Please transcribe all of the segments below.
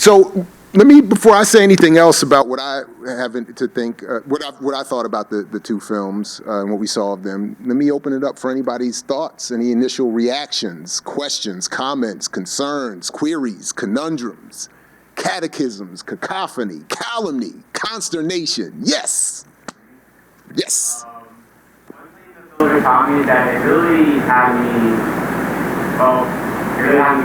So let me, before I say anything else about what I have to think, what I thought about the two films and what we saw of them, let me open it up for anybody's thoughts, any initial reactions, questions, comments, concerns, queries, conundrums, catechisms, cacophony, calumny, consternation. Yes. Yes. One thing the filter taught me is that it really had me,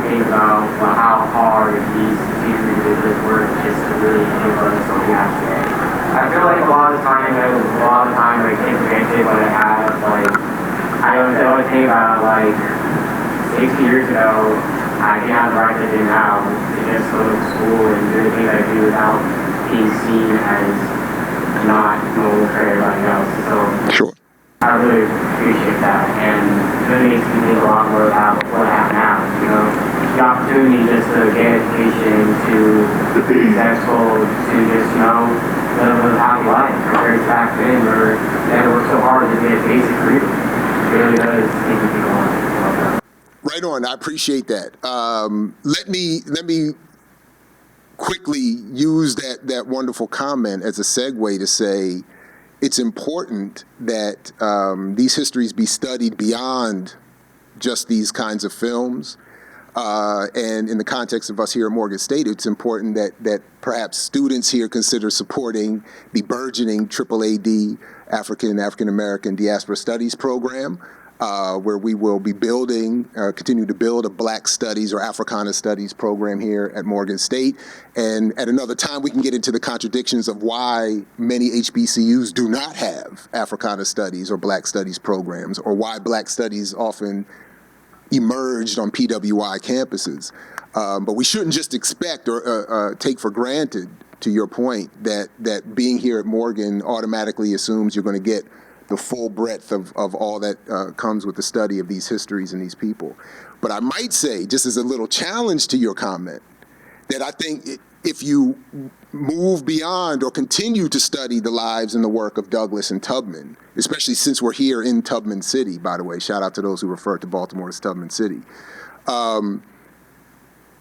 think about how hard these religious work just to really give us what we have today. I feel like a lot of the time I take for granted what I have. Like, I always think about, like, 60 years ago, I didn't have the right to do now to just go to school and do the things I do without being seen as not normal for everybody else. So Sure. I really appreciate that, and it really makes me think a lot more about what I have now, you know? The opportunity just to get education, to be successful, to just, you know, live a happy life. Compared to back then where they had to work so hard to get basic freedom. It really does make me think a lot about that. Right on. I appreciate that. Let me quickly use that wonderful comment as a segue to say it's important that these histories be studied beyond just these kinds of films. And in the context of us here at Morgan State, it's important that perhaps students here consider supporting the burgeoning AAAD African American Diaspora Studies program, where we will be continue to build a Black Studies or Africana Studies program here at Morgan State. And at another time, we can get into the contradictions of why many HBCUs do not have Africana Studies or Black Studies programs, or why Black Studies often emerged on PWI campuses. But we shouldn't just expect or take for granted, to your point, that being here at Morgan automatically assumes you're going to get the full breadth of all that comes with the study of these histories and these people. But I might say, just as a little challenge to your comment, that I think if you move beyond or continue to study the lives and the work of Douglass and Tubman, especially since we're here in Tubman City, by the way, shout out to those who refer to Baltimore as Tubman City,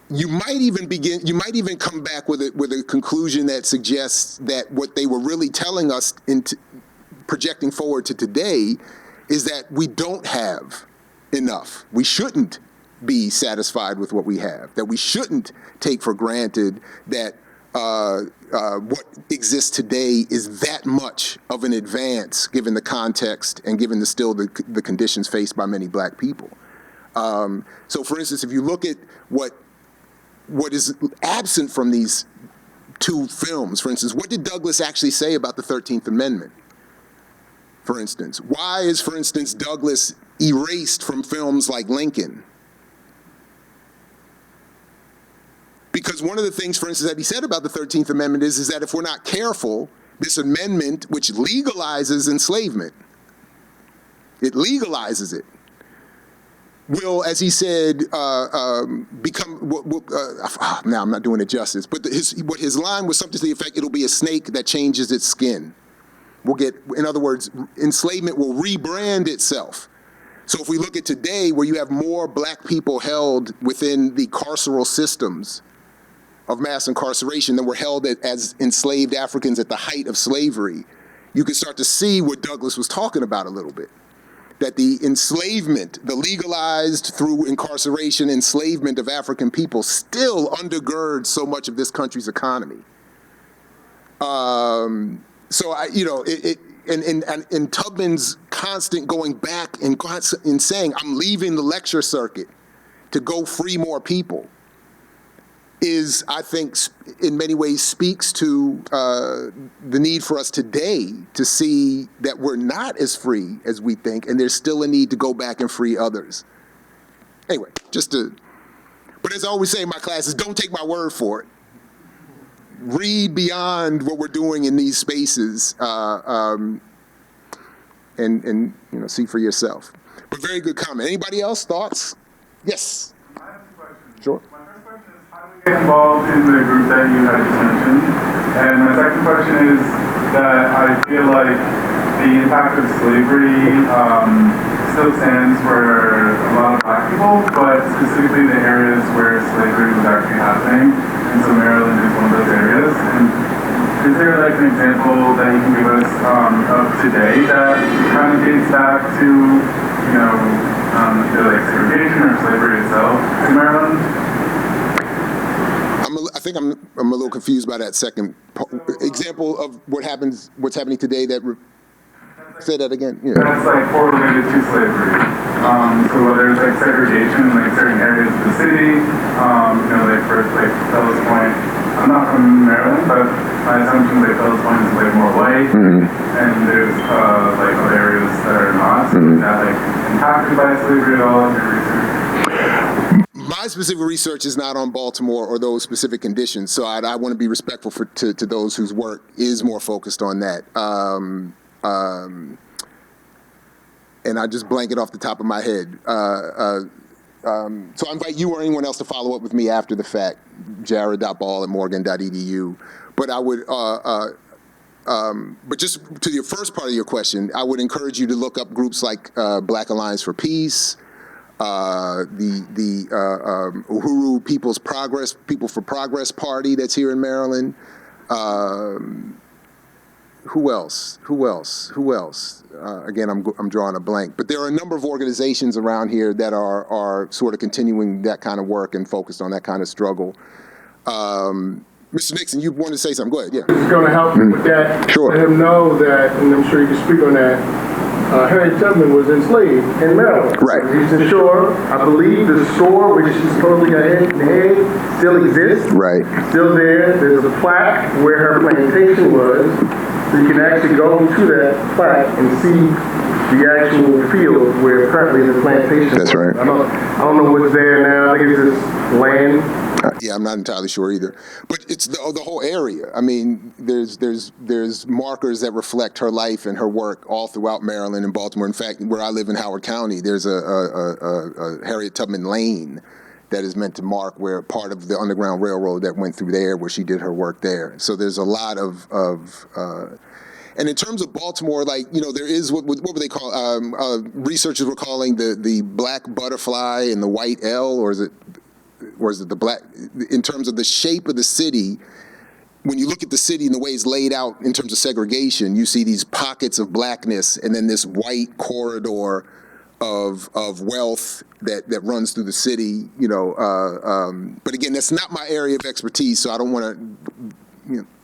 you might even come back with a conclusion that suggests that what they were really telling us projecting forward to today is that we don't have enough. We shouldn't be satisfied with what we have, that we shouldn't take for granted that what exists today is that much of an advance given the context and given the conditions faced by many Black people. So for instance, if you look at what is absent from these two films, for instance, what did Douglass actually say about the 13th Amendment? For instance, why is, for instance, Douglass erased from films like Lincoln? Because one of the things, for instance, that he said about the 13th Amendment is that if we're not careful, this amendment, which legalizes enslavement, it legalizes it, will, as he said, become, now I'm not doing it justice, but what his line was something to the effect, it'll be a snake that changes its skin. In other words, enslavement will rebrand itself. So if we look at today, where you have more Black people held within the carceral systems of mass incarceration than were held as enslaved Africans at the height of slavery, you can start to see what Douglass was talking about a little bit. That the enslavement, the legalized through incarceration enslavement of African people still undergirds so much of this country's economy. So and Tubman's constant going back and saying, I'm leaving the lecture circuit to go free more people, is, I think, in many ways speaks to the need for us today to see that we're not as free as we think, and there's still a need to go back and free others. Anyway, but as I always say in my classes, don't take my word for it. Read beyond what we're doing in these spaces and see for yourself. But very good comment. Anybody else? Thoughts? Yes. I have a question. Sure. My first question is, how do we get involved in the group that you had just mentioned? And my second question is that I feel like the impact of slavery still stands for a lot of Black people, but specifically the areas where slavery was actually happening. And so Maryland like an example that you can give us of today that kind of dates back to, either like segregation or slavery itself in Maryland? I think I'm a little confused by that second example of what's happening today. Say that again. Yeah. That's like correlated to slavery. So whether it's like segregation in like certain areas of the city, like first like Fellows Point. I'm not from Maryland, but my assumption is like Fellows Point is way more white, and there's like other areas that are not. So is that like impacted by slavery at all in your research? My specific research is not on Baltimore or those specific conditions, so I want to be respectful to those whose work is more focused on that. And I just blank it off the top of my head. So I invite you or anyone else to follow up with me after the fact, jared.ball@morgan.edu. But I would, but just to your first part of your question, I would encourage you to look up groups like Black Alliance for Peace, the Uhuru People for Progress Party that's here in Maryland. Who else? Again, I'm drawing a blank. But there are a number of organizations around here that are sort of continuing that kind of work and focused on that kind of struggle. Mr. Nixon, you wanted to say something. Go ahead, yeah. This is going to help with that. Sure. Let him know that, and I'm sure you can speak on that, Harriet Tubman was enslaved in Maryland. Right. Eastern Shore, I believe the store where she supposedly got hit in the head still exists. Right. Still there. There's a plaque where her plantation was. So you can actually go to that plaque and see the actual field where currently the plantation That's was. right. I don't know what's there now. I think it's just land. Yeah, I'm not entirely sure either. But it's the whole area. I mean, there's markers that reflect her life and her work all throughout Maryland and Baltimore. In fact, where I live in Howard County, there's a Harriet Tubman Lane that is meant to mark where part of the Underground Railroad that went through there, where she did her work there. So there's a lot of and in terms of Baltimore, like, there is what were they call? Researchers were calling the black butterfly and the white L, or is it the black? In terms of the shape of the city, when you look at the city and the way it's laid out in terms of segregation, you see these pockets of blackness and then this white corridor of wealth that runs through the city. But again, that's not my area of expertise, so I don't want to.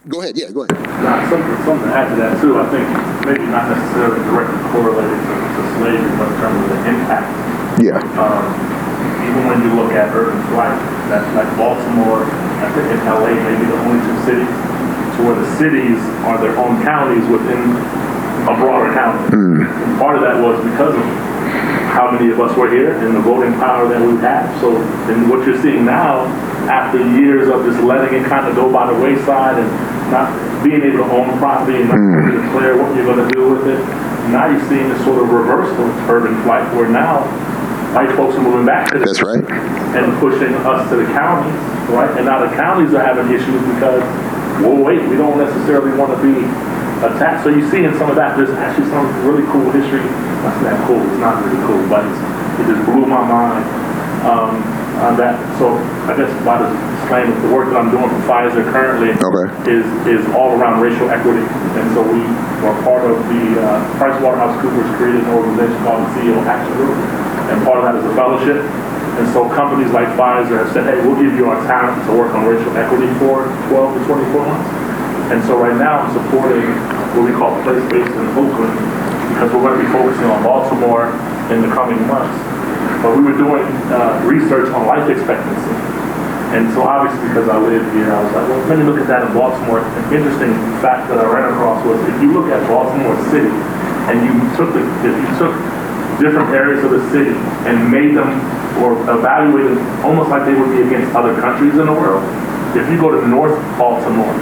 Go ahead. Yeah, go ahead. Something to add to that too. I think maybe not necessarily directly correlated to slavery, but in terms of the impact. Yeah. Even when you look at urban flight, like Baltimore, I think in LA, maybe the only two cities to where the cities are their own counties within a broader county. And part of that was because of how many of us were here and the voting power that we have. So then what you're seeing now, after years of just letting it kind of go by the wayside and not being able to own property and not able to declare what you're going to do with it, now you're seeing this sort of reversal of urban flight where now white folks are moving back to the That's right. and pushing us to the counties, right? And now the counties are having issues because, well, wait, we don't necessarily want to be attacked. So you see in some of that, there's actually some really cool history. That's not cool. It's not really cool, but it just blew my mind on that. So I guess by the disclaimer, the work that I'm doing for Pfizer currently is all around racial equity. And so we were part of the PricewaterhouseCoopers created an organization called the CEO Action Group. And part of that is a fellowship. And so companies like Pfizer have said, hey, we'll give you our talent to work on racial equity for 12 to 24 months. And so right now I'm supporting what we call place-based in Oakland, because we're going to be focusing on Baltimore in the coming months. But we were doing research on life expectancy. And so obviously because I live here, I was like, well, let me look at that in Baltimore. An interesting fact that I ran across was if you look at Baltimore City and if you took different areas of the city and made them or evaluated almost like they would be against other countries in the world, if you go to North Baltimore,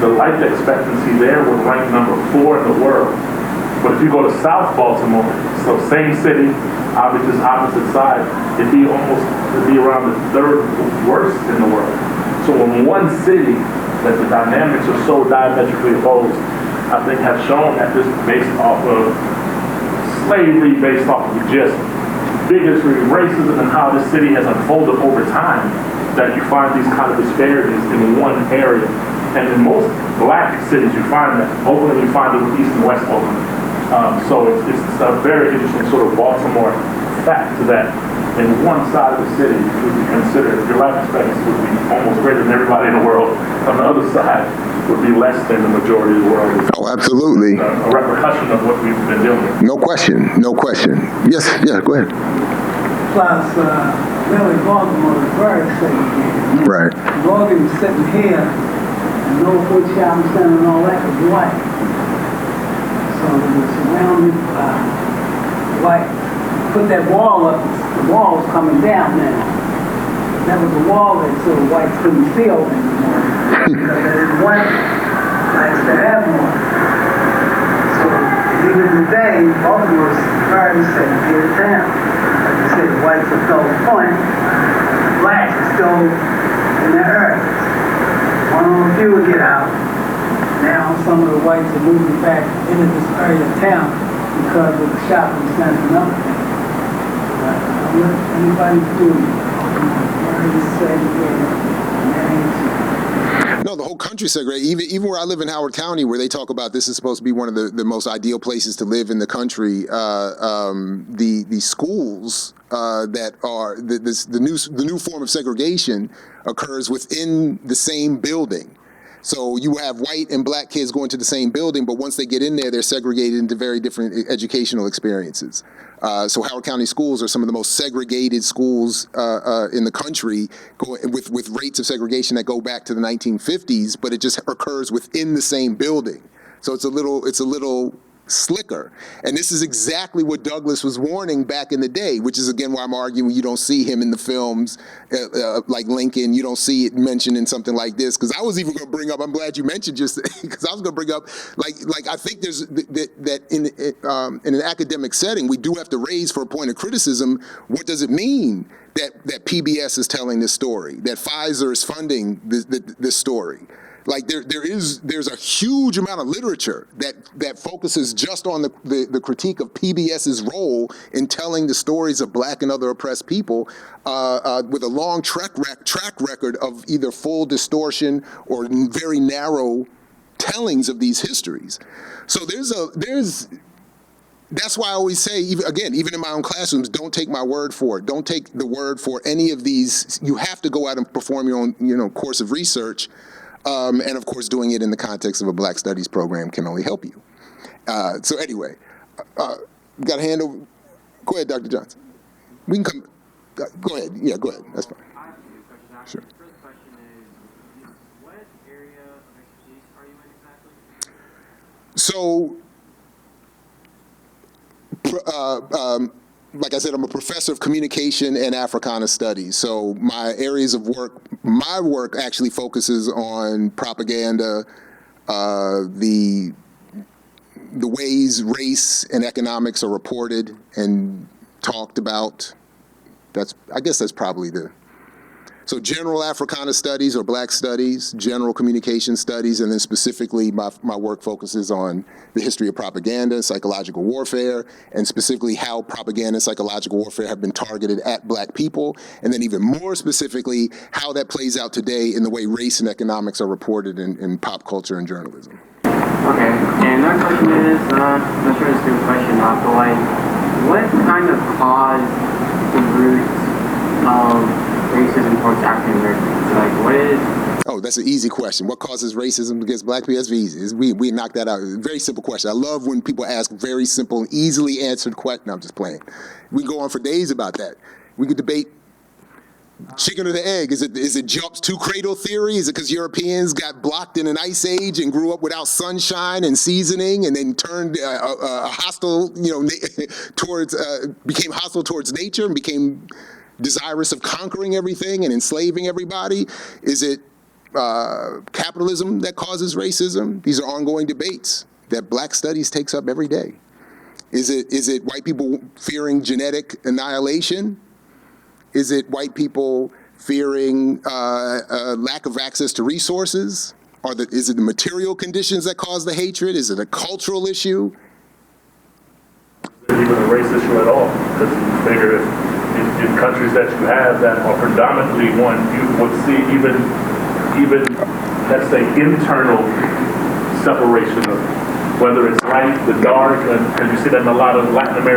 the life expectancy there would rank number 4 in the world. But if you go to South Baltimore, so same city, obviously opposite side, it'd be around the 3rd worst in the world. So in one city that the dynamics are so diametrically opposed, I think have shown that this is based off of slavery, based off of just bigotry, racism, and how this city has unfolded over time, that you find these kind of disparities in one area. And in most black cities, you find that. Oakland, you find it with East and West Oakland. So it's a very interesting sort of Baltimore fact that in one side of the city, would be considered, your life expectancy would be almost greater than everybody in the world. On the other side, would be less than the majority of the world. Oh, absolutely. A repercussion of what we've been dealing with. No question. No question. Yes. Yeah. Go ahead. Plus, really, Baltimore is very segregated. Right. Morgan was sitting here, and no food shopping center and all that was white. So it was surrounded by white. Put that wall up, the wall was coming down now. That was a wall that so the whites couldn't feel anymore. Because white likes to have more. So even today, Baltimore is very segregated town. Like I said, whites are still point, blacks are still in their areas. One or a few would get out. Now some of the whites are moving back into this area of town because of the shopping center and other things. I'll let anybody do very segregated, and that ain't true. No, the whole country segregated. Even where I live in Howard County, where they talk about this is supposed to be one of the most ideal places to live in the country, the schools that are the new form of segregation occurs within the same building. So you have white and black kids going to the same building, but once they get in there, they're segregated into very different educational experiences. So Howard County schools are some of the most segregated schools in the country, with rates of segregation that go back to the 1950s, but it just occurs within the same building. So it's a little slicker. And this is exactly what Douglass was warning back in the day, which is, again, why I'm arguing you don't see him in the films like Lincoln. You don't see it mentioned in something like this. Because I was even going to bring up, I'm glad you mentioned just, because I was going to bring up, like I think there's, that in an academic setting, we do have to raise for a point of criticism, what does it mean that PBS is telling this story, that Pfizer is funding this story? Like there's a huge amount of literature that focuses just on the critique of PBS's role in telling the stories of black and other oppressed people, with a long track record of either full distortion or very narrow tellings of these histories. So that's why I always say, even in my own classrooms, don't take my word for it. Don't take the word for any of these. You have to go out and perform your own, course of research. And of course, doing it in the context of a Black Studies program can only help you. So anyway, got a hand over. Go ahead, Dr. Johnson. We can come. Go ahead. Yeah, go ahead. That's fine. I have two questions. Sure. The first question is, what area of expertise are you in exactly? So, like I said, I'm a professor of communication and Africana studies. So my areas of work, my work actually focuses on propaganda, the ways race and economics are reported and talked about. I guess that's probably so general Africana studies or Black studies, general communication studies, and then specifically my work focuses on the history of propaganda, psychological warfare, and specifically how propaganda and psychological warfare have been targeted at Black people, and then even more specifically, how that plays out today in the way race and economics are reported in pop culture and journalism. Okay, and another question is, I'm not sure it's a good question, but like, what kind of caused the roots of racism towards African Americans? Like, what is... Oh, that's an easy question. What causes racism against Black people? That's easy. We knocked that out. Very simple question. I love when people ask very simple, easily answered questions. No, I'm just playing. We can go on for days about that. We could debate chicken or the egg. Is it jumps to cradle theory? Is it because Europeans got blocked in an ice age and grew up without sunshine and seasoning, and then turned hostile, became hostile towards nature and became desirous of conquering everything and enslaving everybody? Is it capitalism that causes racism? These are ongoing debates that Black Studies takes up every day. Is it white people fearing genetic annihilation? Is it white people fearing lack of access to resources? Is it the material conditions that cause the hatred? Is it a cultural issue? Even a race issue at all, because you figure in countries that you have that are predominantly one, you would see even let's say, internal separation of whether it's light, the dark, and you see that in a lot of Latin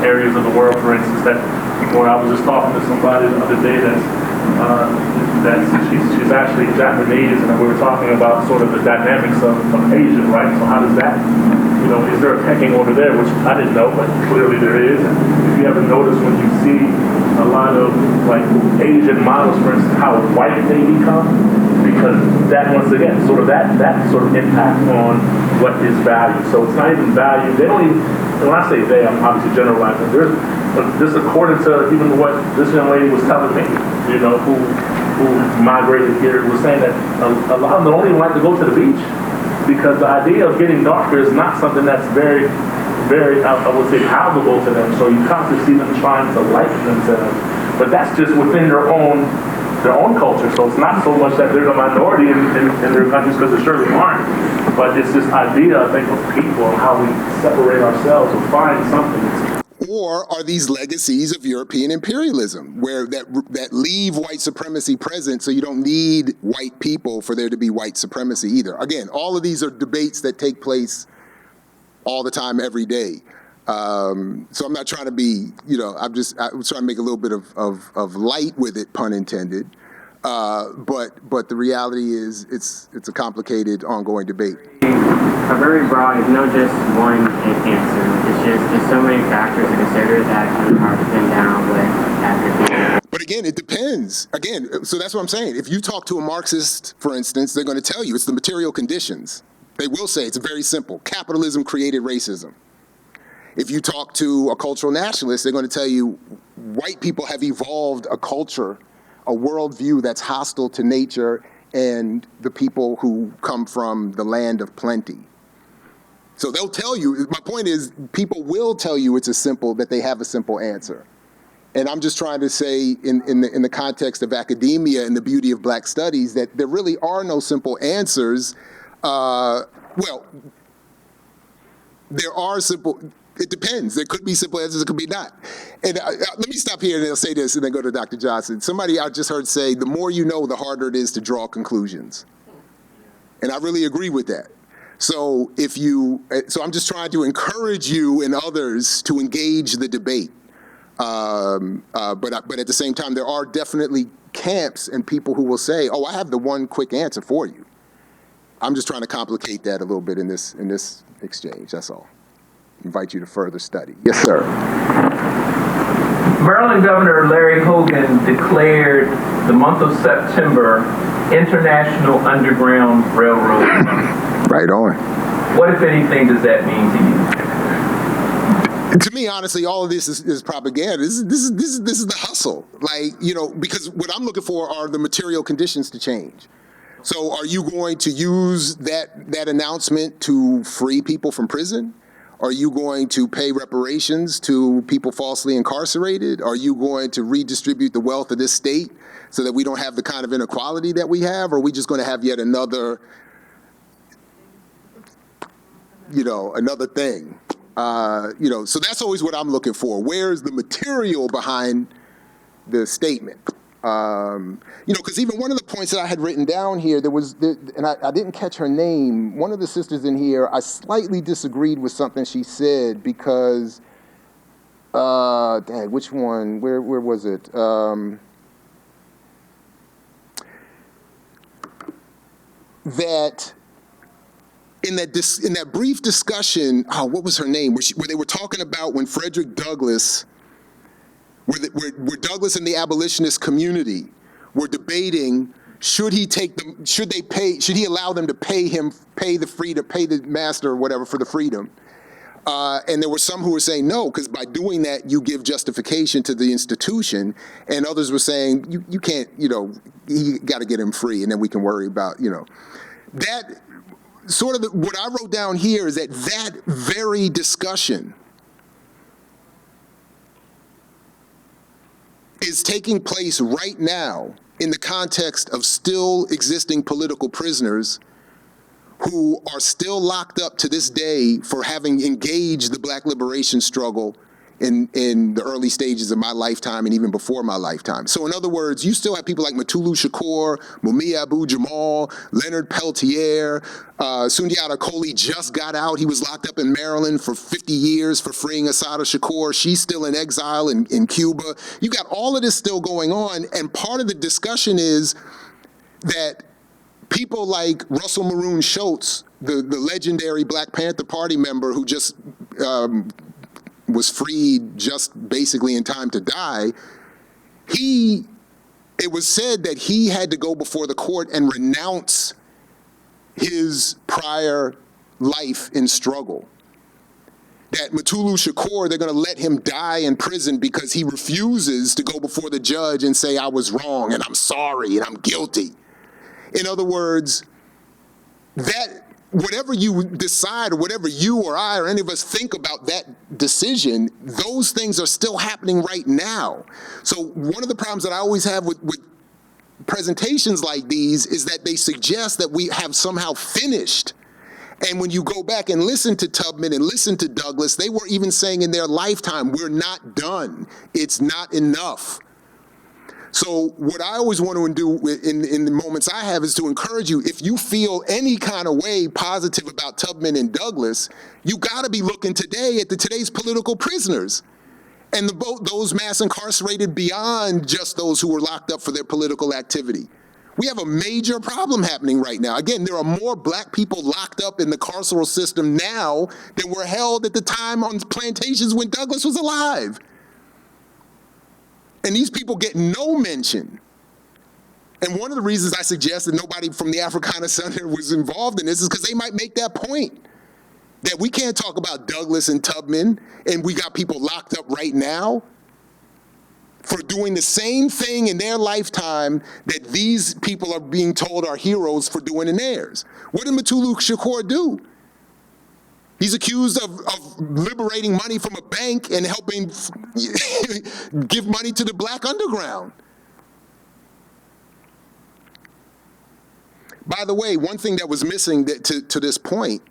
areas of the world, for instance, that where I was just talking to somebody the other day she's actually Japanese, and we were talking about sort of the dynamics of Asia, right? So how does that, is there a pecking order there, which I didn't know, but clearly there is. And if you ever notice when you see a lot of like Asian models, for instance, how white they become, because that, once again, sort of that sort of impact on what is value. So it's not even value. They don't even, and when I say they, I'm obviously generalizing. There's just according to even what this young lady was telling me, who migrated here, was saying that a lot of them don't even like to go to the beach because the idea of getting darker is not something that's very, very, I would say, palatable to them. So you constantly see them trying to lighten themselves, but that's just within their own culture. So it's not so much that they're the minority in their countries, because there surely aren't, but it's this idea, I think, of people and how we separate ourselves or find something. Or are these legacies of European imperialism, where that leave white supremacy present, so you don't need white people for there to be white supremacy either? Again, all of these are debates that take place all the time, every day. So I'm not trying to be, I was trying to make a little bit of light with it, pun intended. But the reality is it's a complicated, ongoing debate. A very broad, it's not just one answer. It's just so many factors to consider that kind of hard to pin down what that could be. But again, it depends. Again, so that's what I'm saying. If you talk to a Marxist, for instance, they're going to tell you it's the material conditions. They will say it's very simple. Capitalism created racism. If you talk to a cultural nationalist, they're going to tell you white people have evolved a culture, a worldview that's hostile to nature and the people who come from the land of plenty. So they'll tell you, my point is, people will tell you that they have a simple answer. And I'm just trying to say, in the context of academia and the beauty of Black studies, that there really are no simple answers. Well, there are simple, it depends. There could be simple answers, it could be not. And let me stop here and I'll say this and then go to Dr. Johnson. Somebody I just heard say, the more you know, the harder it is to draw conclusions. And I really agree with that. So so I'm just trying to encourage you and others to engage the debate. But at the same time, there are definitely camps and people who will say, oh, I have the one quick answer for you. I'm just trying to complicate that a little bit in this exchange, that's all. Invite you to further study. Yes, sir. Maryland Governor Larry Hogan declared the month of September International Underground Railroad Month. Right on. What, if anything, does that mean to you? To me, honestly, all of this is propaganda. This is the hustle. Because what I'm looking for are the material conditions to change. So are you going to use that announcement to free people from prison? Are you going to pay reparations to people falsely incarcerated? Are you going to redistribute the wealth of this state so that we don't have the kind of inequality that we have? Or are we just going to have yet another, another thing? So that's always what I'm looking for. Where's the material behind the statement? Because even one of the points that I had written down here, and I didn't catch her name. One of the sisters in here, I slightly disagreed with something she said because, which one? Where was it? That in that brief discussion, what was her name? Where they were talking about when Frederick Douglass. Where Douglass and the abolitionist community were debating, should he allow them to pay the master or whatever for the freedom? And there were some who were saying no, because by doing that, you give justification to the institution. And others were saying, you can't, you got to get him free, and then we can worry about, That sort of what I wrote down here is that very discussion is taking place right now in the context of still existing political prisoners who are still locked up to this day for having engaged the Black liberation struggle in the early stages of my lifetime and even before my lifetime. So in other words, you still have people like Mutulu Shakur, Mumia Abu-Jamal, Leonard Peltier, Sundiata Kohli just got out. He was locked up in Maryland for 50 years for freeing Assata Shakur. She's still in exile in Cuba. You got all of this still going on, and part of the discussion is that people like Russell Maroon Schultz, the legendary Black Panther Party member who just was freed just basically in time to die, it was said that he had to go before the court and renounce his prior life in struggle. That Mutulu Shakur, they're going to let him die in prison because he refuses to go before the judge and say, I was wrong and I'm sorry and I'm guilty. In other words, that whatever you decide or whatever you or I or any of us think about that decision, those things are still happening right now. So one of the problems that I always have with presentations like these is that they suggest that we have somehow finished. And when you go back and listen to Tubman and listen to Douglas, they were even saying in their lifetime, we're not done. It's not enough. So what I always want to do in the moments I have is to encourage you, if you feel any kind of way positive about Tubman and Douglas, you got to be looking today at today's political prisoners and those mass incarcerated beyond just those who were locked up for their political activity. We have a major problem happening right now. Again, there are more Black people locked up in the carceral system now than were held at the time on plantations when Douglas was alive. And these people get no mention. And one of the reasons I suggest that nobody from the Africana Center was involved in this is because they might make that point. That we can't talk about Douglas and Tubman, and we got people locked up right now for doing the same thing in their lifetime that these people are being told are heroes for doing in theirs. What did Mutulu Shakur do? He's accused of liberating money from a bank and helping give money to the Black underground. By the way, one thing that was missing to this point,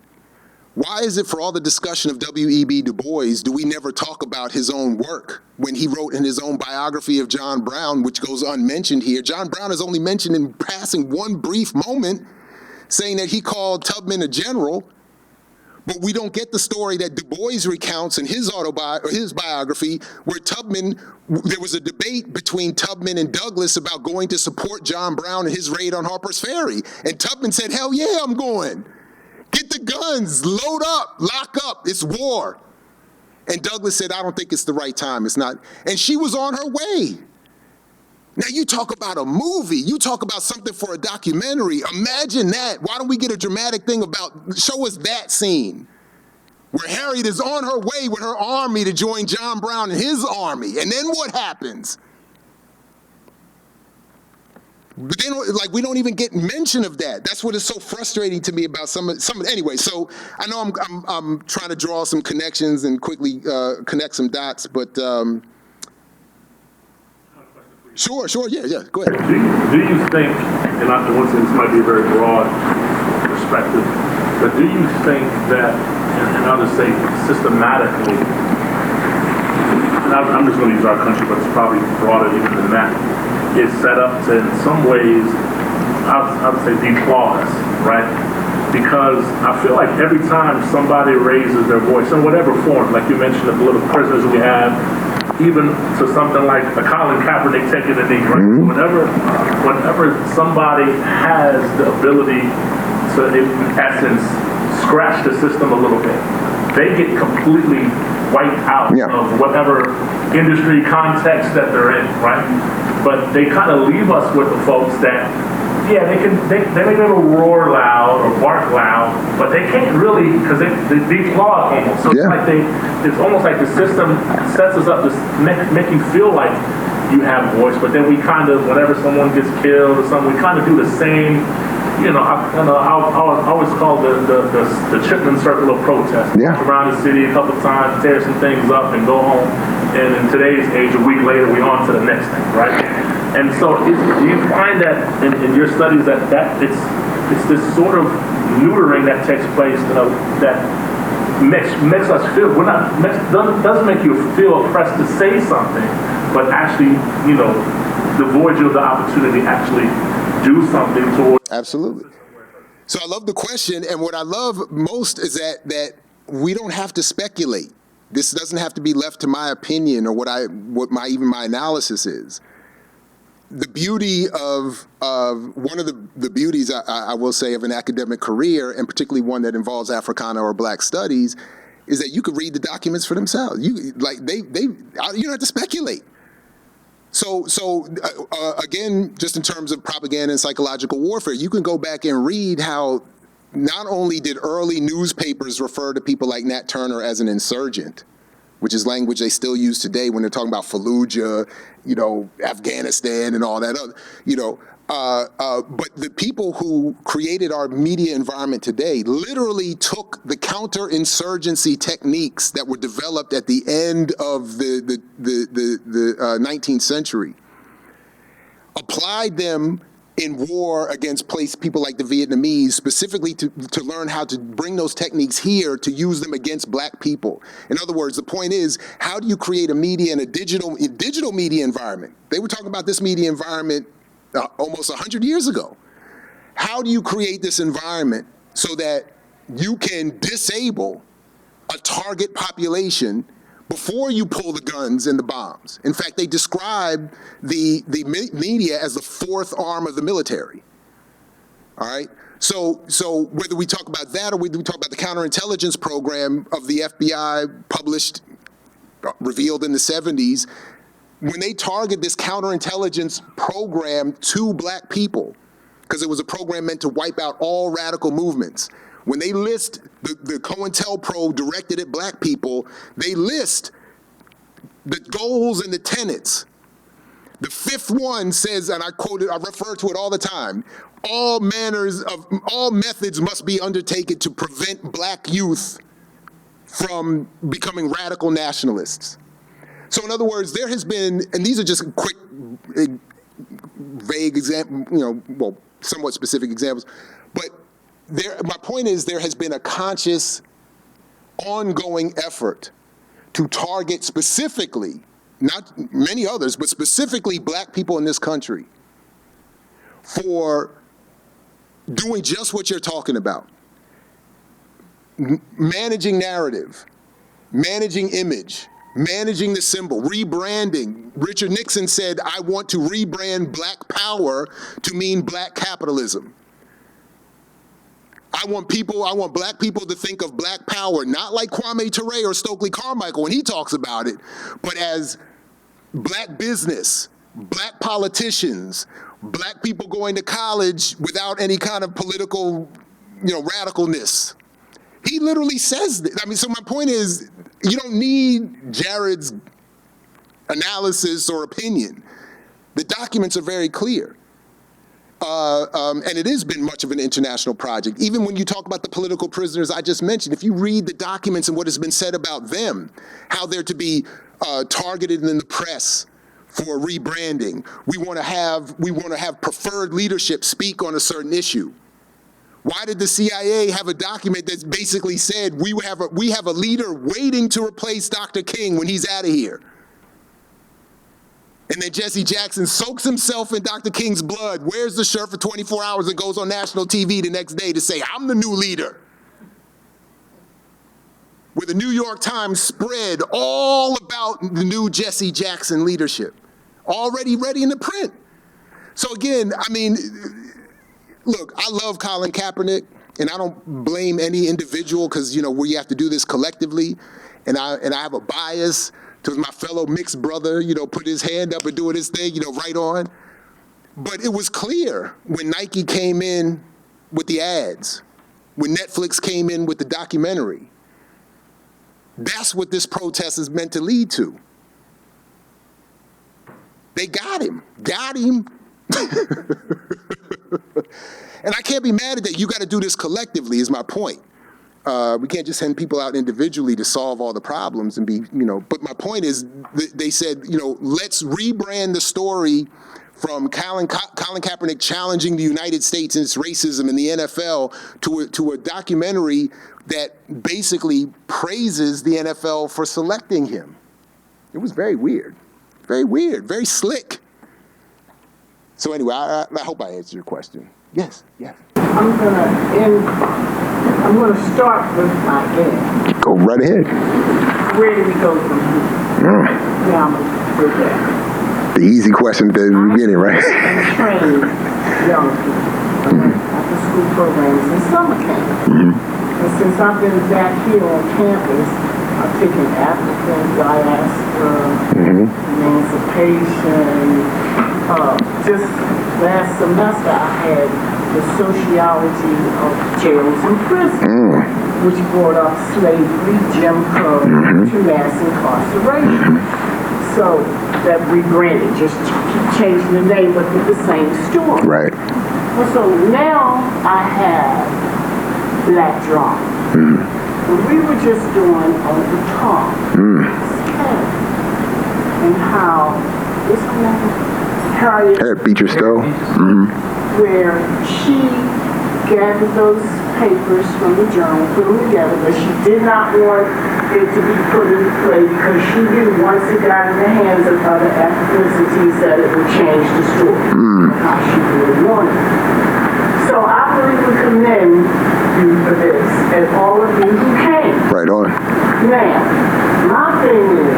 why is it for all the discussion of W.E.B. Du Bois, do we never talk about his own work? When he wrote in his own biography of John Brown, which goes unmentioned here, John Brown is only mentioned in passing one brief moment, saying that he called Tubman a general. But we don't get the story that Du Bois recounts in his biography, where there was a debate between Tubman and Douglas about going to support John Brown in his raid on Harper's Ferry. And Tubman said, hell yeah, I'm going. Get the guns, load up, lock up, it's war. And Douglas said, I don't think it's the right time, it's not. And she was on her way. Now you talk about a movie, you talk about something for a documentary, imagine that. Why don't we get a dramatic thing show us that scene where Harriet is on her way with her army to join John Brown and his army, and then what happens? But then, we don't even get mention of that. That's what is so frustrating to me about some. Anyway, so I know I'm trying to draw some connections and quickly connect some dots, but Sure, yeah, go ahead. Do you think, and once again, this might be a very broad perspective, but do you think that, and I'll just say systematically, and I'm just going to use our country, but it's probably broader even than that, is set up to, in some ways, I would say declaw us, right? Because I feel like every time somebody raises their voice in whatever form, like you mentioned, the political prisoners we have, even to something like a Colin Kaepernick taking a knee, right? Mm-hmm. Whenever somebody has the ability to, in essence, scratch the system a little bit, they get completely wiped out of whatever industry context that they're in, right? But they kind of leave us with the folks that, they may be able to roar loud or bark loud, but they can't really, because they declaw almost. So it's almost like the system sets us up to make you feel like you have voice, but then we kind of, whenever someone gets killed or something, we kind of do the same. I always call the Chipman circle of protest. Walk around the city a couple of times, tear some things up, and go home. And in today's age, a week later, we're on to the next thing, right? And so, do you find that in your studies that it's this sort of neutering that takes place, that makes us feel, doesn't make you feel oppressed to say something, but actually, devoid you of the opportunity to actually do something towards. Absolutely. So I love the question, and what I love most is that we don't have to speculate. This doesn't have to be left to my opinion or what my analysis is. The beauty of one of the beauties I will say of an academic career, and particularly one that involves Africana or Black studies, is that you could read the documents for themselves. You don't have to speculate. So again, just in terms of propaganda and psychological warfare, you can go back and read how not only did early newspapers refer to people like Nat Turner as an insurgent, which is language they still use today when they're talking about Fallujah, Afghanistan and all that other, but the people who created our media environment today literally took the counterinsurgency techniques that were developed at the end of the 19th century, applied them in war against people like the Vietnamese, specifically to learn how to bring those techniques here to use them against Black people. In other words, the point is, how do you create a media and a digital media environment? They were talking about this media environment almost 100 years ago. How do you create this environment so that you can disable a target population before you pull the guns and the bombs? In fact, they describe the media as the fourth arm of the military. All right? So whether we talk about that or whether we talk about the counterintelligence program of the FBI revealed in the 70s, when they target this counterintelligence program to Black people, because it was a program meant to wipe out all radical movements, when they list the COINTELPRO directed at Black people, they list the goals and the tenets. The fifth one says, and I refer to it all the time, all methods must be undertaken to prevent Black youth from becoming radical nationalists. So in other words, there has been, and these are just quick, vague examples, somewhat specific examples, but my point is there has been a conscious, ongoing effort to target specifically, not many others, but specifically Black people in this country for doing just what you're talking about. Managing narrative, managing image, managing the symbol, rebranding. Richard Nixon said, I want to rebrand Black power to mean Black capitalism. I want Black people to think of Black power, not like Kwame Ture or Stokely Carmichael when he talks about it, but as Black business, Black politicians, Black people going to college without any kind of political, radicalness. He literally says this. So my point is, you don't need Jared's analysis or opinion. The documents are very clear. And it has been much of an international project. Even when you talk about the political prisoners I just mentioned, if you read the documents and what has been said about them, how they're to be targeted in the press for rebranding. We want to have preferred leadership speak on a certain issue. Why did the CIA have a document that basically said we have a leader waiting to replace Dr. King when he's out of here? And then Jesse Jackson soaks himself in Dr. King's blood, wears the shirt for 24 hours and goes on national TV the next day to say, I'm the new leader. Where the New York Times spread all about the new Jesse Jackson leadership, already ready in the print. So again, look, I love Colin Kaepernick, and I don't blame any individual because, we have to do this collectively, and I have a bias to my fellow mixed brother, put his hand up and doing his thing, right on. But it was clear when Nike came in with the ads, when Netflix came in with the documentary, that's what this protest is meant to lead to. They got him. And I can't be mad at that. You got to do this collectively is my point. We can't just send people out individually to solve all the problems and be, but my point is they said, let's rebrand the story from Colin Kaepernick challenging the United States and its racism in the NFL to a documentary that basically praises the NFL for selecting him. It was very weird, very slick. So anyway, I hope I answered your question. Yes. I'm gonna start with my end. Go right ahead. Where do we go from here? Now, with that. The easy question at the beginning, right? And train young people after school programs and summer camps. And since I've been back here on campus, I've taken African diaspora, emancipation. Just last semester, I had the sociology of jails and prisons, which brought up slavery, Jim Crow, to mass incarceration. So that rebranded, just keep changing the name, but with the same story. Right. Well, so now I have black drama. And we were just doing on the talk. And how, what's her name? Harriet Beecher Stowe. Where she gathered those papers from the journal, put them together, but she did not want it to be put in play because she knew once it got in the hands of other ethnicities that it would change the story. How she really wanted it. So I really would commend you for this, and all of you who came. Right on. Now, my thing is,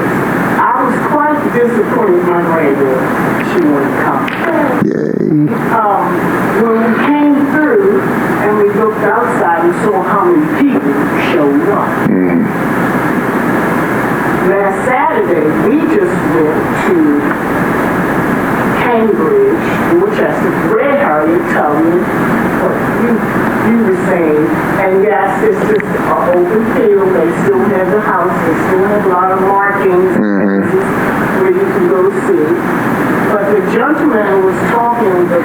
I was quite disappointed my granddaughter. She wanted to come. Yay. When we came through and we looked outside and saw how many people showed up. Last Saturday, we just went to Cambridge, Worcester, read Harriet Tubman, what you were saying, and yes, it's just an open field. They still have the house, they still have a lot of markings, where you can go see. But the gentleman was talking with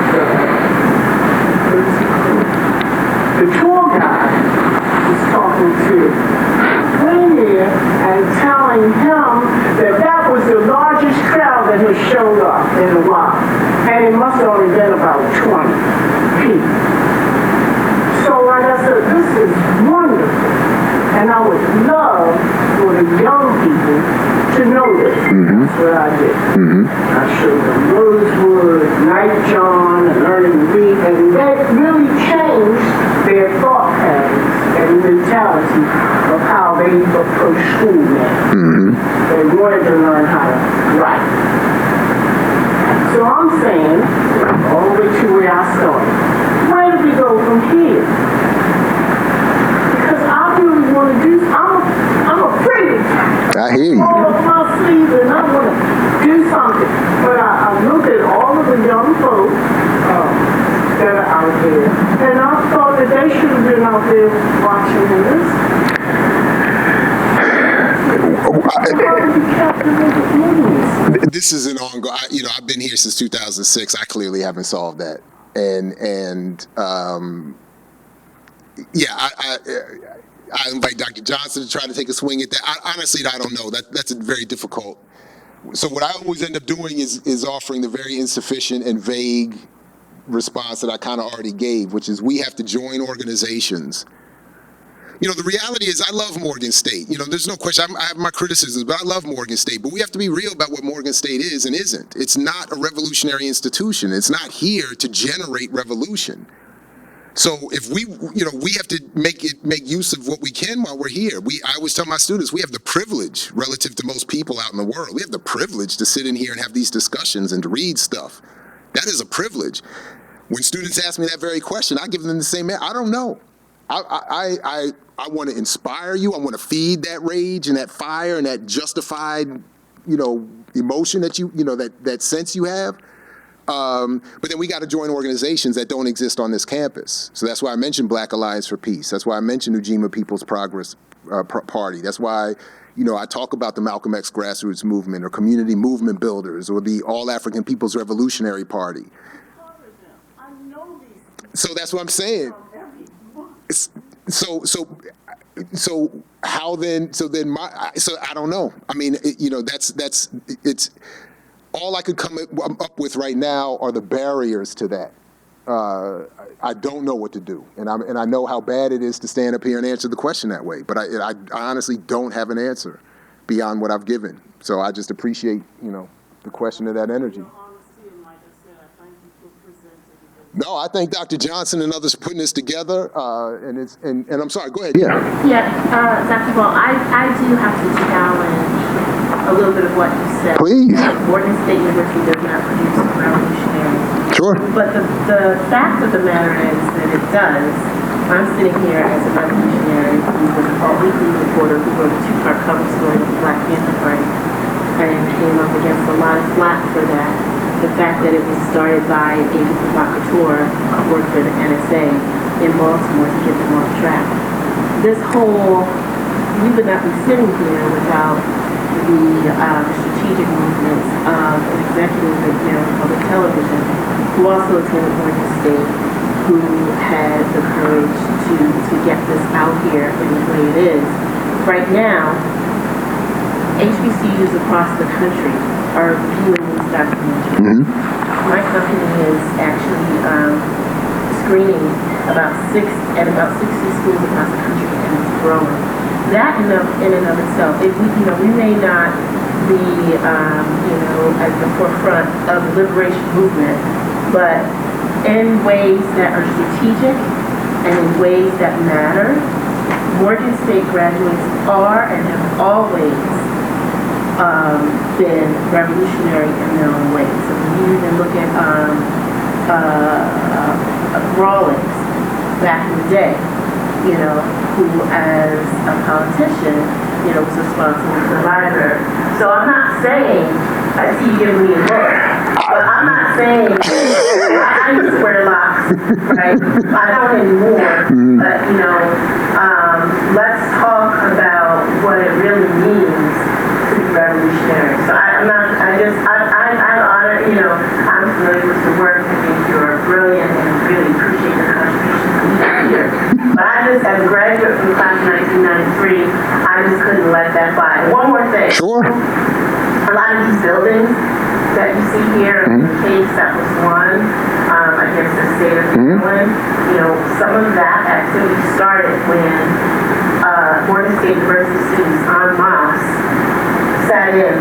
the tour guide was talking to Premier and telling him that that was the largest crowd that has showed up in a while. And it must have only been about 20 people. So like I said, this is wonderful. And I would love for the young people to know this. That's what I did. I showed them Rosewood, Night John, and learning to read, and that really changed their thought patterns and mentality of how they approach school now. They wanted to learn how to write. So I'm saying, all the way to where I started, where do we go from here? Because I really want to do, I'm afraid. I hear you. All of my sleeves and I want to do something. But I look at all of the young folks that are out there, and I thought that they should have been out there watching this. This is an ongoing. I've been here since 2006. I clearly haven't solved that, I invite Dr. Johnson to try to take a swing at that. Honestly, I don't know. That's a very difficult. So what I always end up doing is offering the very insufficient and vague response that I kind of already gave, which is we have to join organizations. The reality is I love Morgan State. There's no question. I have my criticisms, but I love Morgan State. But we have to be real about what Morgan State is and isn't. It's not a revolutionary institution. It's not here to generate revolution. So if we have to make use of what we can while we're here. I always tell my students, we have the privilege relative to most people out in the world. We have the privilege to sit in here and have these discussions and to read stuff. That is a privilege. When students ask me that very question, I give them the same answer. I don't know. I want to inspire you. I want to feed that rage and that fire and that justified, emotion that that sense you have. But then we got to join organizations that don't exist on this campus. So that's why I mentioned Black Alliance for Peace. That's why I mentioned Ujima People's Progress Party. That's why, I talk about the Malcolm X grassroots movement or community movement builders or the All African People's Revolutionary Party. I know these. So that's what I'm saying. So how then? So I don't know. I mean, it's. all I could come up with right now are the barriers to that. I don't know what to do, and I know how bad it is to stand up here and answer the question that way. But I honestly don't have an answer beyond what I've given. So I just appreciate, the question of that energy. No, I thank Dr. Johnson and others for putting this together, and I'm sorry, go ahead. Yeah. Yeah, Dr. Ball, I do have to challenge a little bit of what you said. Please. Ordinance statement which does not produce a revolutionary. Sure. But the fact of the matter is that it does. I'm sitting here as a revolutionary who was an all-weekly reporter who wrote a two-part cover story of the Black Panther Party and came up against a lot of flack for that. The fact that it was started by a agent provocateur who worked for the NSA in Baltimore to get them off track. This whole, we would not be sitting here without the strategic movements of an executive at public television who also attended Oregon State, who had the courage to get this out here in the way it is. Right now, HBCUs across the country are viewing these documentaries. My company is actually screening about 60 schools across the country, and it's growing. That in and of itself, we may not be, at the forefront of the liberation movement, but in ways that are strategic and in ways that matter, Morgan State graduates are and have always been revolutionary in their own ways. So when you even look at Rawlings back in the day, who as a politician, was responsible for the library. So I'm not saying, I see you giving me a look, but I'm not saying, I used to wear locks, right? I don't anymore, but let's talk about what it really means to be revolutionary. So I'm honored, I'm familiar with your work. I think you're brilliant and really appreciate the contributions that you have here. But as a graduate from the class of 1993, I just couldn't let that fly. One more thing. Sure. A lot of these buildings that you see here, the case that was won against the state of Maryland, some of that activity started when Oregon State University students en masse sat in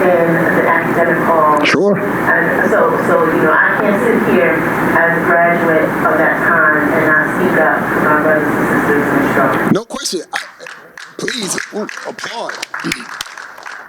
the academic hall. Sure. And so I can't sit here as a graduate of that time and not speak up for my brothers and sisters in the struggle. No question. Please applaud.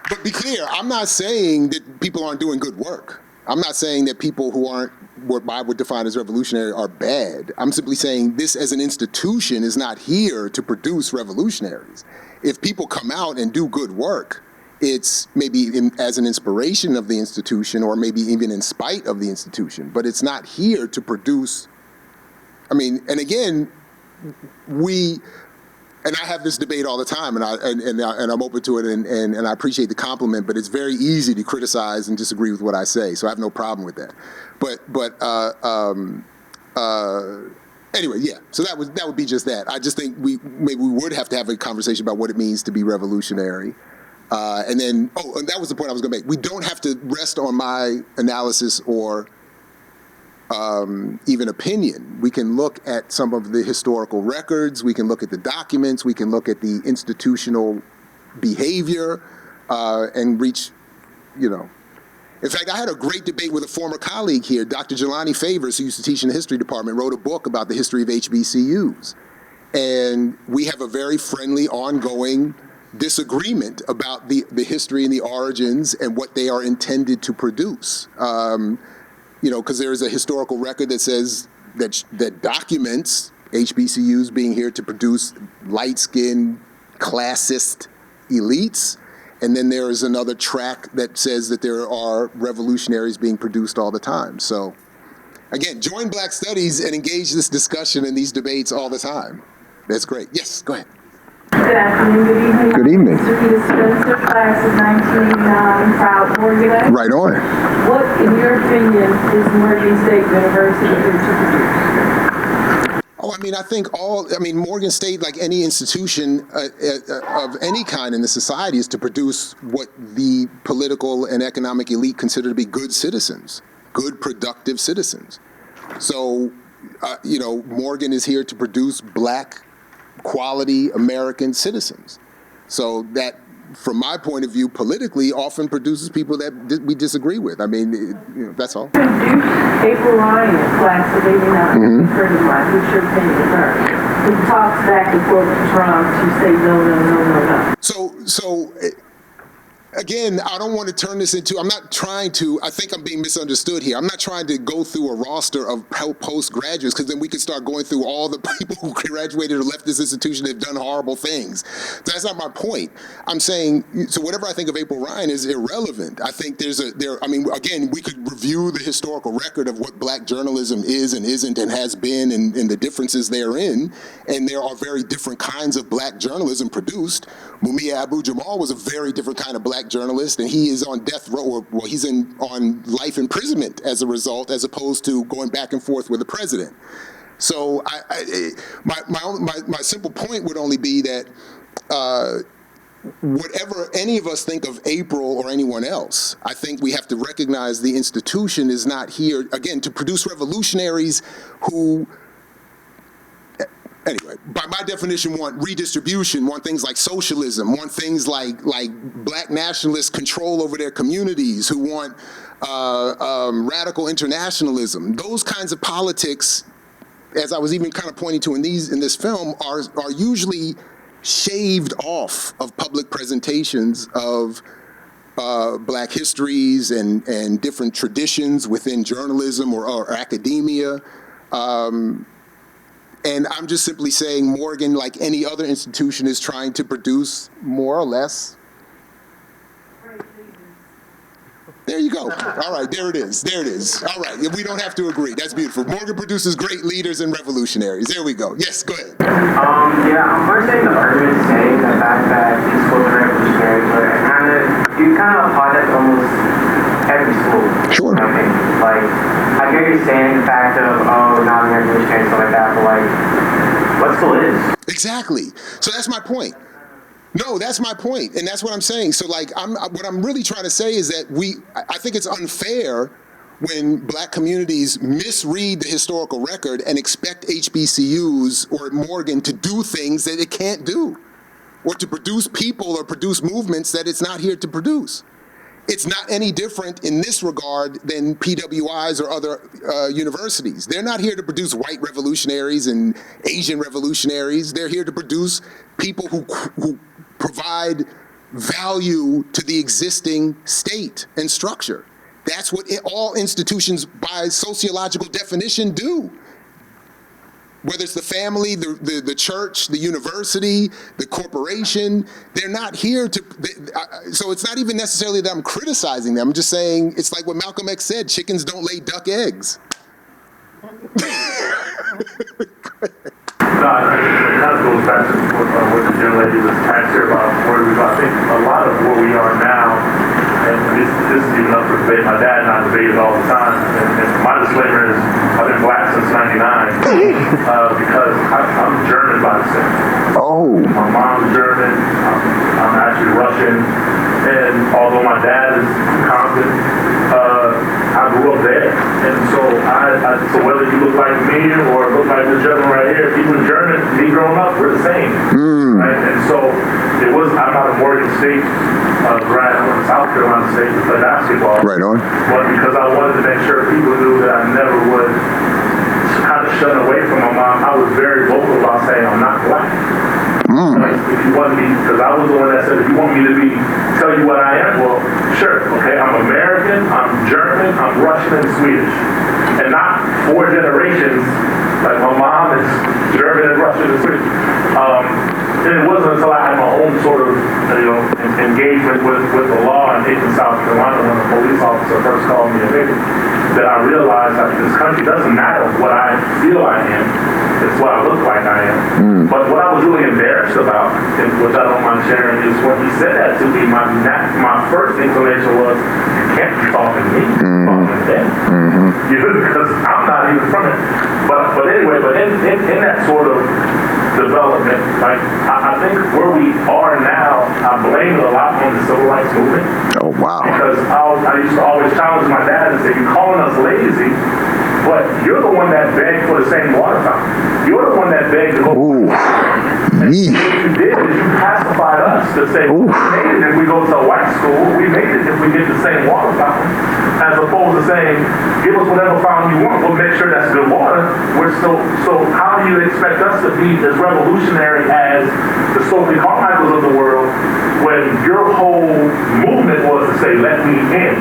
But be clear, I'm not saying that people aren't doing good work. I'm not saying that people who aren't what I would define as revolutionary are bad. I'm simply saying this as an institution is not here to produce revolutionaries. If people come out and do good work, it's maybe as an inspiration of the institution or maybe even in spite of the institution, but it's not here to produce. And again, and I have this debate all the time, and I'm open to it, and I appreciate the compliment. But it's very easy to criticize and disagree with what I say, so I have no problem with that. Anyway, yeah. So that would be just that. I just think we would have to have a conversation about what it means to be revolutionary, and that was the point I was going to make. We don't have to rest on my analysis or even opinion. We can look at some of the historical records, we can look at the documents, we can look at the institutional behavior, and reach, In fact, I had a great debate with a former colleague here, Dr. Jelani Favors, who used to teach in the history department, wrote a book about the history of HBCUs. And we have a very friendly, ongoing disagreement about the history and the origins and what they are intended to produce. Because there is a historical record that says that documents HBCUs being here to produce light-skinned, classist elites. And then there is another track that says that there are revolutionaries being produced all the time. So, again, join Black Studies and engage this discussion and these debates all the time. That's great. Yes, go ahead. Good afternoon, good evening. Good evening. Mr. Peter Spencer, class of 1989, proud Morgan. Right on. What, in your opinion, is Morgan State University here to produce? Oh, I mean, I think Morgan State, like any institution of any kind in the society, is to produce what the political and economic elite consider to be good citizens, good, productive citizens. So, Morgan is here to produce black, quality American citizens. So that, from my point of view, politically, often produces people that we disagree with. I mean, that's all. April Ryan, class of 89, pretty much, what's your opinion of her? Who talks back and forth to Trump, she say no. So again, I don't want to turn this into, I think I'm being misunderstood here. I'm not trying to go through a roster of postgraduates, because then we could start going through all the people who graduated or left this institution that have done horrible things. That's not my point. I'm saying, so whatever I think of April Ryan is irrelevant. I think again, we could review the historical record of what black journalism is and isn't and has been, and the differences therein, and there are very different kinds of black journalism produced. Mumia Abu-Jamal was a very different kind of black journalist, and he is on death row, or he's on life imprisonment as a result, as opposed to going back and forth with the president. So my simple point would only be that whatever any of us think of April or anyone else, I think we have to recognize the institution is not here, again, to produce revolutionaries who, anyway, by my definition, want redistribution, want things like socialism, want things like black nationalist control over their communities, who want radical internationalism. Those kinds of politics, as I was even kind of pointing to in this film, are usually shaved off of public presentations of black histories and different traditions within journalism or academia. And I'm just simply saying Morgan, like any other institution, is trying to produce more or less. There you go. All right, there it is. All right, we don't have to agree. That's beautiful. Morgan produces great leaders and revolutionaries. There we go. Yes, go ahead. I'm first saying the argument saying the fact that these schools are revolutionary, but you kind of apply that to almost every school. Sure. I think. I hear you saying the fact of, not revolutionary and stuff like that, but what school is? Exactly. So that's my point. No, that's my point, and that's what I'm saying. So, what I'm really trying to say is that I think it's unfair when black communities misread the historical record and expect HBCUs or Morgan to do things that it can't do, or to produce people or produce movements that it's not here to produce. It's not any different in this regard than PWIs or other universities. They're not here to produce white revolutionaries and Asian revolutionaries. They're here to produce people who provide value to the existing state and structure. That's what all institutions by sociological definition do. Whether it's the family, the church, the university, the corporation, they're not here to, so it's not even necessarily that I'm criticizing them. I'm just saying, it's like what Malcolm X said, chickens don't lay duck eggs. No, it kind of goes back to what the young lady was trying to say about where we are. I think a lot of where we are now, and this is even up for debate. My dad and I debate it all the time. And my disclaimer is I've been black since '99 because I'm German by descent. Oh. My mom's German. I'm actually Russian. And although my dad is from Compton, I grew up there. And so so whether you look like me or look like the gentleman right here, even German, me growing up, we're the same. Right? And so I'm not a Morgan State grad, I went to South Carolina State to play basketball. Right on. But because I wanted to make sure people knew that I never would kind of shun away from my mom, I was very vocal about saying I'm not black. Like, if you want me, because I was the one that said, if you want me to tell you what I am, well, sure, okay, I'm American, I'm German, I'm Russian and Swedish. And not 4 generations, like my mom is German and Russian and Swedish. And it wasn't until I had my own sort of, engagement with the law in Dayton, South Carolina, when a police officer first called me a nigger, that I realized that this country doesn't matter what I feel I am. It's that's why I look like I am. But what I was really embarrassed about, and which I don't mind sharing, is when he said that to me, my first inclination was, you can't be talking to me, talking to them. Because I'm not even from it. But anyway, in that sort of development, like, I think where we are now, I blame it a lot on the civil rights movement. Oh, wow. Because I used to always challenge my dad and say, you're calling us lazy, but you're the one that begged for the same water fountain. You're the one that begged to go. Ooh. And what you did is you pacified us to say, we made it if we go to a white school, we made it if we get the same water fountain, as opposed to saying, give us whatever fountain you want, we'll make sure that's good water. So how do you expect us to be as revolutionary as the Sophie Carmichaels of the world when your whole movement was to say, let me in?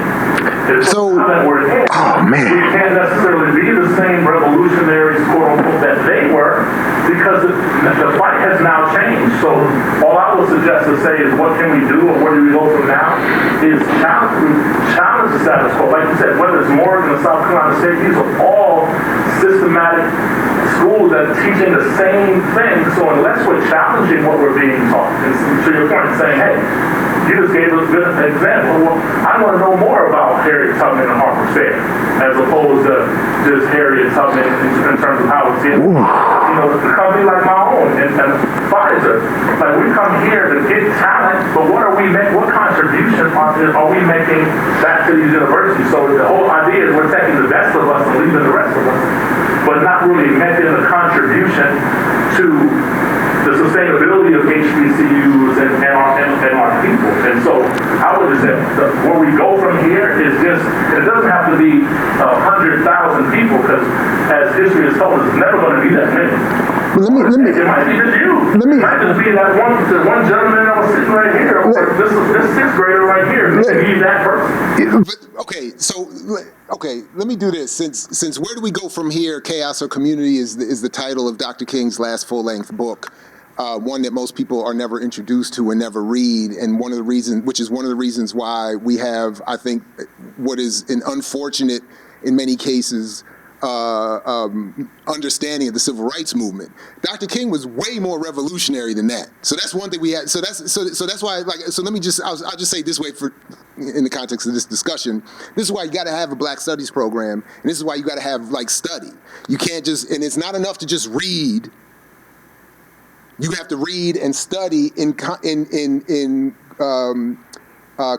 So, that word in, we can't necessarily be the same revolutionaries, quote unquote, that they were, because the fight has now changed. So all I would suggest to say is, what can we do, or where do we go from now, is challenge the status quo. Like you said, whether it's Morgan or South Carolina State, these are all systematic schools that are teaching the same thing. So unless we're challenging what we're being taught, and to your point, saying, hey, you just gave us a good example. Well, I want to know more about Harriet Tubman and Harper Fair, as opposed to just Harriet Tubman in terms of how it's in. You know, a company like my own and Pfizer, like, we come here to get talent, but what are we making? What contribution are we making back to these universities? So the whole idea is we're taking the best of us and leaving the rest of us, but not really making a contribution to the sustainability of HBCUs and our people. And so I would just say, where we go from here is just, it doesn't have to be 100,000 people, because as history has told us, it's never going to be that many. Let me, it might be just you. Let me, it might just be that one gentleman that was sitting right here, or this sixth grader right here. Maybe that person. Okay, let me do this. Since where do we go from here? Chaos or Community is the title of Dr. King's last full-length book. One that most people are never introduced to and never read, and one of the reasons why we have, I think, what is an unfortunate, in many cases, understanding of the civil rights movement. Dr. King was way more revolutionary than that. So that's one thing we had. So that's why, let me just, I'll just say this way in the context of this discussion. This is why you got to have a Black Studies program, and this is why you got to have study. You can't just, and it's not enough to just read. You have to read and study in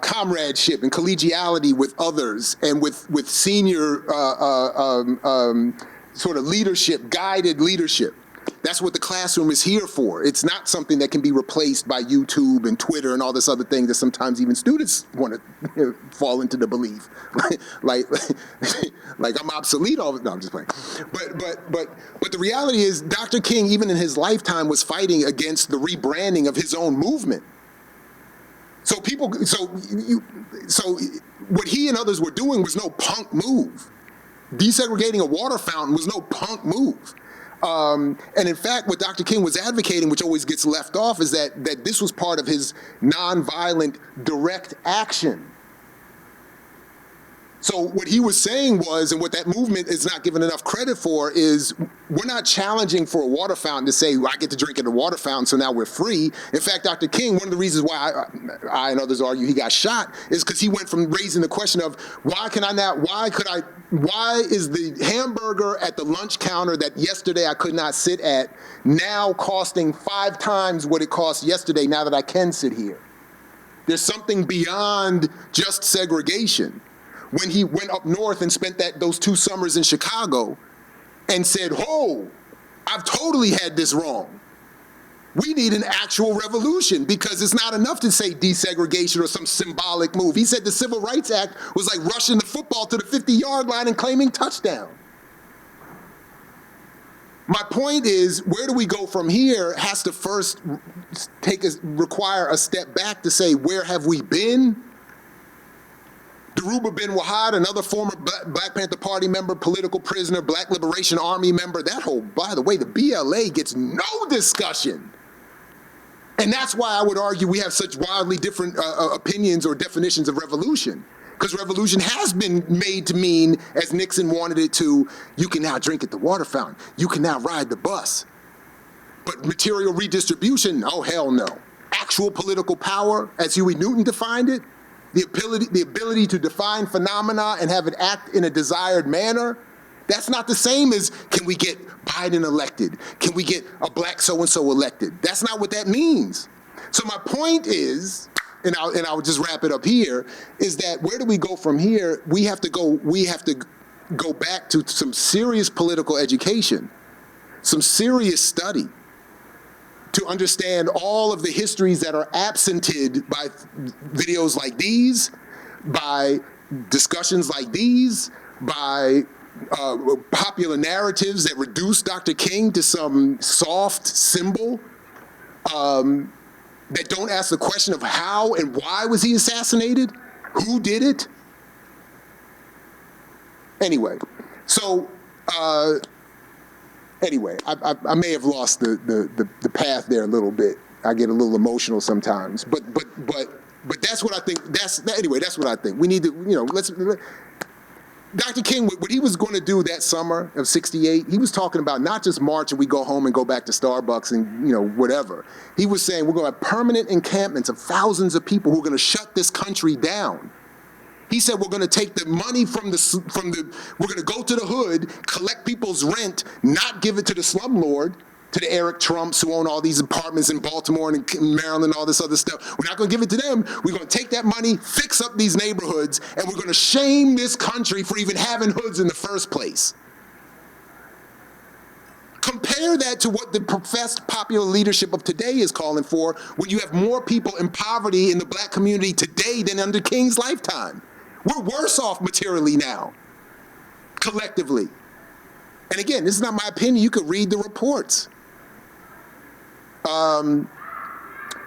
comradeship and collegiality with others, and with senior sort of leadership, guided leadership. That's what the classroom is here for. It's not something that can be replaced by YouTube and Twitter and all this other thing that sometimes even students want to fall into the belief. like I'm obsolete all the time. No, I'm just playing. But the reality is, Dr. King, even in his lifetime, was fighting against the rebranding of his own movement. So what he and others were doing was no punk move. Desegregating a water fountain was no punk move. And in fact, what Dr. King was advocating, which always gets left off, is that this was part of his nonviolent direct action. So what he was saying was, and what that movement is not given enough credit for, is we're not challenging for a water fountain to say, well, I get to drink at a water fountain, so now we're free. In fact, Dr. King, one of the reasons why I and others argue he got shot is because he went from raising the question of, why is the hamburger at the lunch counter that yesterday I could not sit at now costing 5 times what it cost yesterday now that I can sit here? There's something beyond just segregation. When he went up north and spent those 2 summers in Chicago and said, oh, I've totally had this wrong. We need an actual revolution, because it's not enough to say desegregation or some symbolic move. He said the Civil Rights Act was like rushing the football to the 50-yard line and claiming touchdown. My point is, where do we go from here has to first require a step back to say, where have we been? Dhoruba bin Wahad, another former Black Panther Party member, political prisoner, Black Liberation Army member, by the way, the BLA gets no discussion. And that's why I would argue we have such wildly different opinions or definitions of revolution. Because revolution has been made to mean, as Nixon wanted it to, you can now drink at the water fountain. You can now ride the bus. But material redistribution, oh, hell no. Actual political power, as Huey Newton defined it, the ability to define phenomena and have it act in a desired manner, that's not the same as, can we get Biden elected? Can we get a black so-and-so elected? That's not what that means. So my point is, and I'll just wrap it up here, is that where do we go from here? We have to go back to some serious political education, some serious study, to understand all of the histories that are absented by videos like these, by discussions like these, by popular narratives that reduce Dr. King to some soft symbol, that don't ask the question of how and why was he assassinated? Who did it? Anyway, so anyway, I may have lost the path there a little bit. I get a little emotional sometimes, but that's what I think. Anyway, that's what I think. We need to, Dr. King, what he was going to do that summer of '68, he was talking about not just march and we go home and go back to Starbucks and whatever. He was saying we're going to have permanent encampments of thousands of people who are going to shut this country down. He said we're going to take the money we're going to go to the hood, collect people's rent, not give it to the slumlord, to the Eric Trumps who own all these apartments in Baltimore and Maryland and all this other stuff. We're not going to give it to them. We're going to take that money, fix up these neighborhoods, and we're going to shame this country for even having hoods in the first place. Compare that to what the professed popular leadership of today is calling for, when you have more people in poverty in the black community today than under King's lifetime. We're worse off materially now, collectively. And again, this is not my opinion. You could read the reports. The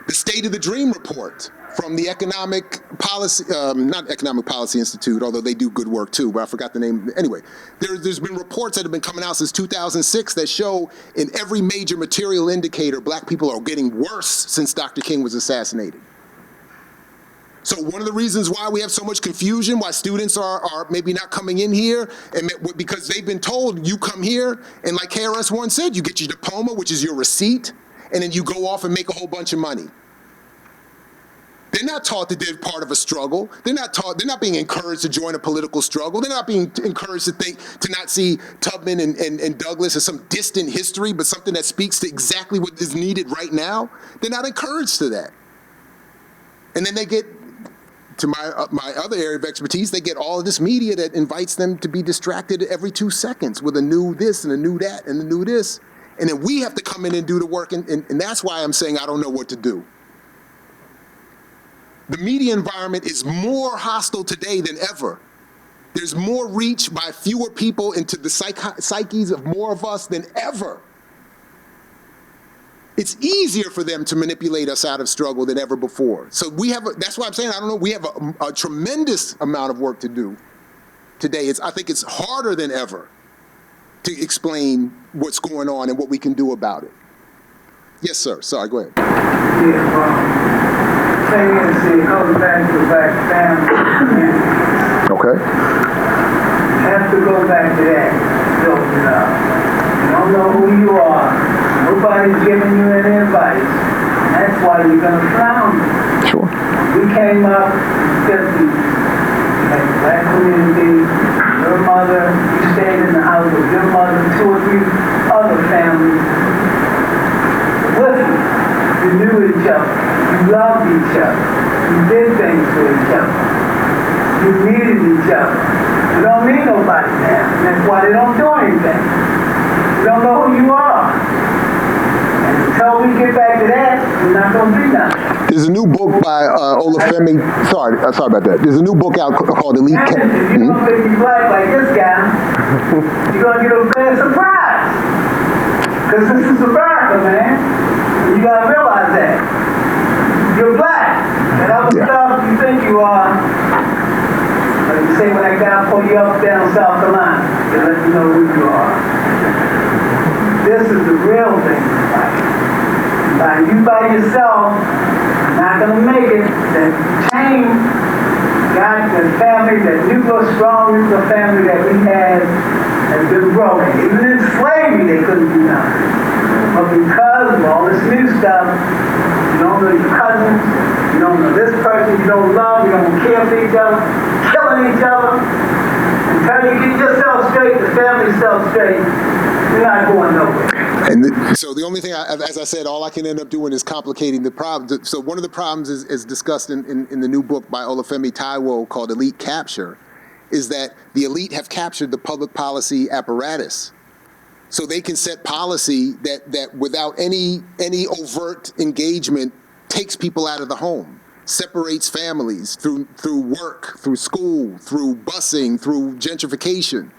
State of the Dream report from the Economic Policy, not Economic Policy Institute, although they do good work too, but I forgot the name. Anyway, there's been reports that have been coming out since 2006 that show in every major material indicator, black people are getting worse since Dr. King was assassinated. So one of the reasons why we have so much confusion, why students are maybe not coming in here, and because they've been told, you come here, and like KRS-One said, you get your diploma, which is your receipt, and then you go off and make a whole bunch of money. They're not taught that they're part of a struggle. They're not being encouraged to join a political struggle. They're not being encouraged to not see Tubman and Douglas as some distant history, but something that speaks to exactly what is needed right now. They're not encouraged to that. And then they get, to my other area of expertise, they get all of this media that invites them to be distracted every 2 seconds with a new this and a new that and a new this. And then we have to come in and do the work, and that's why I'm saying I don't know what to do. The media environment is more hostile today than ever. There's more reach by fewer people into the psyches of more of us than ever. It's easier for them to manipulate us out of struggle than ever before. So that's why I'm saying, I don't know, we have a tremendous amount of work to do today. I think it's harder than ever to explain what's going on and what we can do about it. Yes, sir. Sorry, go ahead. The thing is, it goes back to black family. Okay. You have to go back to that. You don't know who you are. Nobody's giving you any advice. That's why you're going to flounder. Sure. We came up in the 50s, like the black community, your mother, you stayed in the house with your mother, 2 or 3 other families with you. You knew each other. You loved each other. You did things for each other. You needed each other. You don't need nobody now. That's why they don't do anything. You don't know who you are. Until we get back to that, we're not going to do nothing. There's a new book by Olufemi. Sorry about that. There's a new book out called Elite. If you don't think you black like this guy, you're going to get a bad surprise. Because this is America, man. You got to realize that. You're black. And other stuff you think you are, like you say when that guy pulled you up down South Carolina, they let you know who you are. This is the real thing in life. By you by yourself, you're not going to make it. Then change Not the family, that nuclear, strong nuclear family that we had has been broken. Even in slavery, they couldn't do nothing. But because of all this new stuff, you don't know your cousins, you don't know this person, you don't love, you don't care for each other, killing each other. Until you get yourself straight, the family self straight, you're not going nowhere. And so the only thing, as I said, all I can end up doing is complicating the problem. So one of the problems is discussed in the new book by Olufemi Taiwo called Elite Capture, is that the elite have captured the public policy apparatus. So they can set policy that without any overt engagement takes people out of the home, separates families through work, through school, through busing, through gentrification.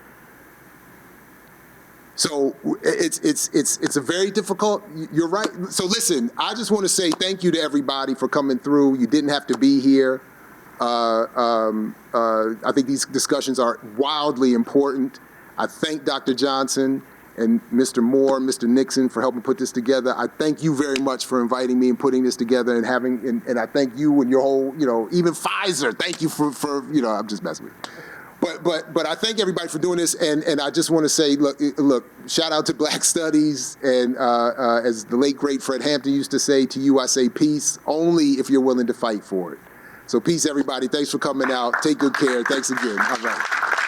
So it's a very difficult, you're right. So listen, I just want to say thank you to everybody for coming through. You didn't have to be here. I think these discussions are wildly important. I thank Dr. Johnson and Mr. Moore, Mr. Nixon for helping put this together. I thank you very much for inviting me and putting this together and having, and I thank you and your whole, even Pfizer, thank you for I'm just messing with you. But I thank everybody for doing this, and I just want to say, look, shout out to Black Studies, and as the late great Fred Hampton used to say, to you I say peace, only if you're willing to fight for it. So peace, everybody. Thanks for coming out. Take good care. Thanks again. All right.